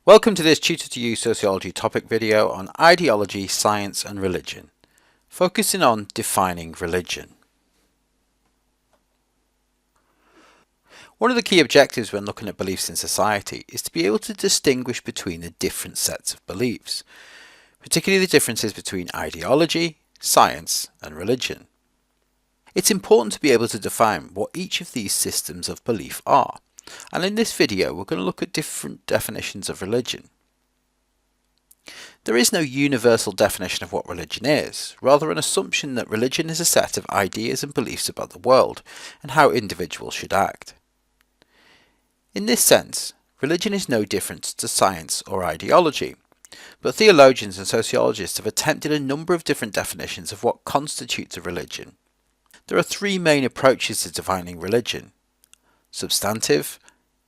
Welcome to this Tutor to You Sociology topic video on ideology, science and religion, focusing on defining religion. One of the key objectives when looking at beliefs in society is to be able to distinguish between the different sets of beliefs, particularly the differences between ideology, science and religion. It's important to be able to define what each of these systems of belief are. And in this video we're going to look at different definitions of religion. There is no universal definition of what religion is, rather an assumption that religion is a set of ideas and beliefs about the world and how individuals should act. In this sense, religion is no different to science or ideology, but theologians and sociologists have attempted a number of different definitions of what constitutes a religion. There are three main approaches to defining religion: substantive,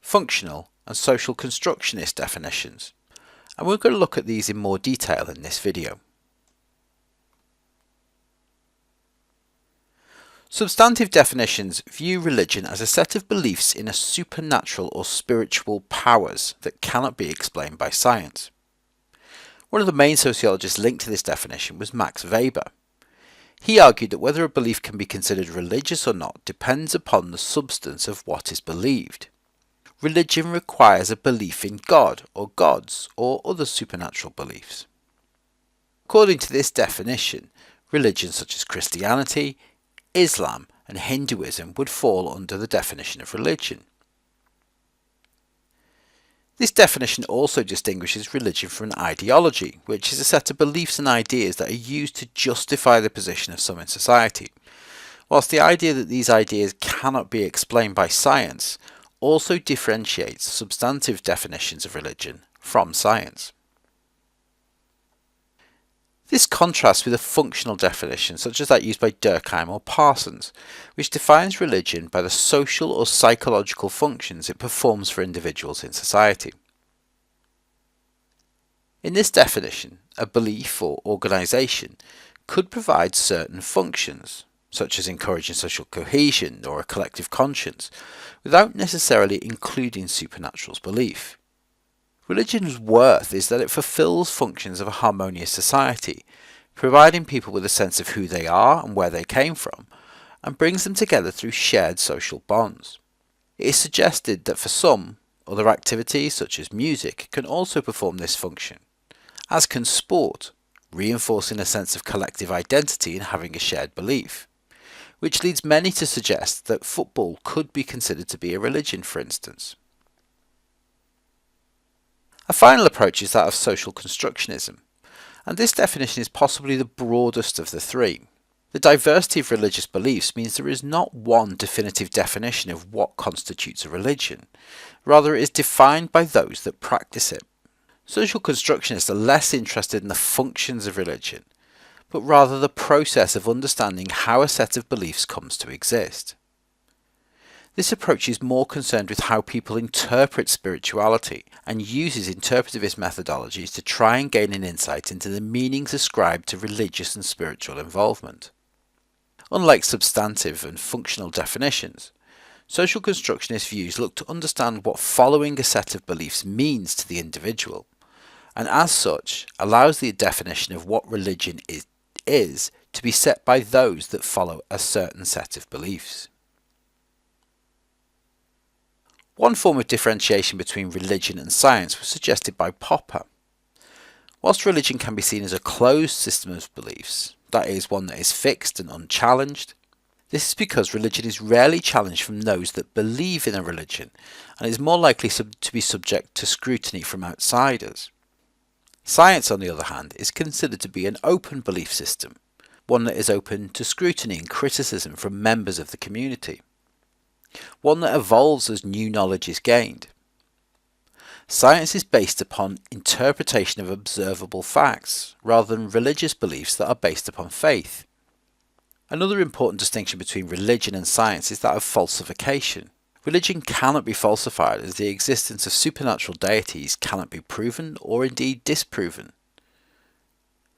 functional and social constructionist definitions, and we're going to look at these in more detail in this video. Substantive definitions view religion as a set of beliefs in a supernatural or spiritual powers that cannot be explained by science. One of the main sociologists linked to this definition was Max Weber. He argued that whether a belief can be considered religious or not depends upon the substance of what is believed. Religion requires a belief in God or gods or other supernatural beliefs. According to this definition, religions such as Christianity, Islam and Hinduism would fall under the definition of religion. This definition also distinguishes religion from an ideology, which is a set of beliefs and ideas that are used to justify the position of some in society, whilst the idea that these ideas cannot be explained by science also differentiates substantive definitions of religion from science. This contrasts with a functional definition such as that used by Durkheim or Parsons, which defines religion by the social or psychological functions it performs for individuals in society. In this definition, a belief or organisation could provide certain functions, such as encouraging social cohesion or a collective conscience, without necessarily including supernatural's belief. Religion's worth is that it fulfills functions of a harmonious society, providing people with a sense of who they are and where they came from, and brings them together through shared social bonds. It is suggested that for some, other activities such as music can also perform this function, as can sport, reinforcing a sense of collective identity and having a shared belief, which leads many to suggest that football could be considered to be a religion, for instance. A final approach is that of social constructionism, and this definition is possibly the broadest of the three. The diversity of religious beliefs means there is not one definitive definition of what constitutes a religion, rather it is defined by those that practice it. Social constructionists are less interested in the functions of religion, but rather the process of understanding how a set of beliefs comes to exist. This approach is more concerned with how people interpret spirituality and uses interpretivist methodologies to try and gain an insight into the meanings ascribed to religious and spiritual involvement. Unlike substantive and functional definitions, social constructionist views look to understand what following a set of beliefs means to the individual, and as such allows the definition of what religion is to be set by those that follow a certain set of beliefs. One form of differentiation between religion and science was suggested by Popper. Whilst religion can be seen as a closed system of beliefs, that is, one that is fixed and unchallenged, this is because religion is rarely challenged from those that believe in a religion and is more likely to be subject to scrutiny from outsiders. Science, on the other hand, is considered to be an open belief system, one that is open to scrutiny and criticism from members of the community, one that evolves as new knowledge is gained. Science is based upon interpretation of observable facts, rather than religious beliefs that are based upon faith. Another important distinction between religion and science is that of falsification. Religion cannot be falsified, as the existence of supernatural deities cannot be proven or indeed disproven.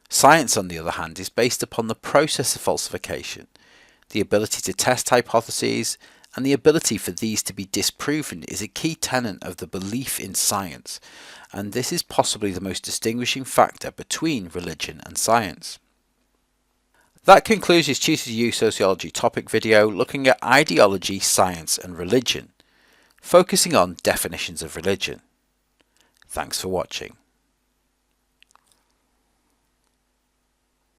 Science, on the other hand, is based upon the process of falsification, the ability to test hypotheses and the ability for these to be disproven is a key tenet of the belief in science, and this is possibly the most distinguishing factor between religion and science. That concludes this Tutor You Sociology topic video looking at ideology, science and religion, focusing on definitions of religion. Thanks for watching.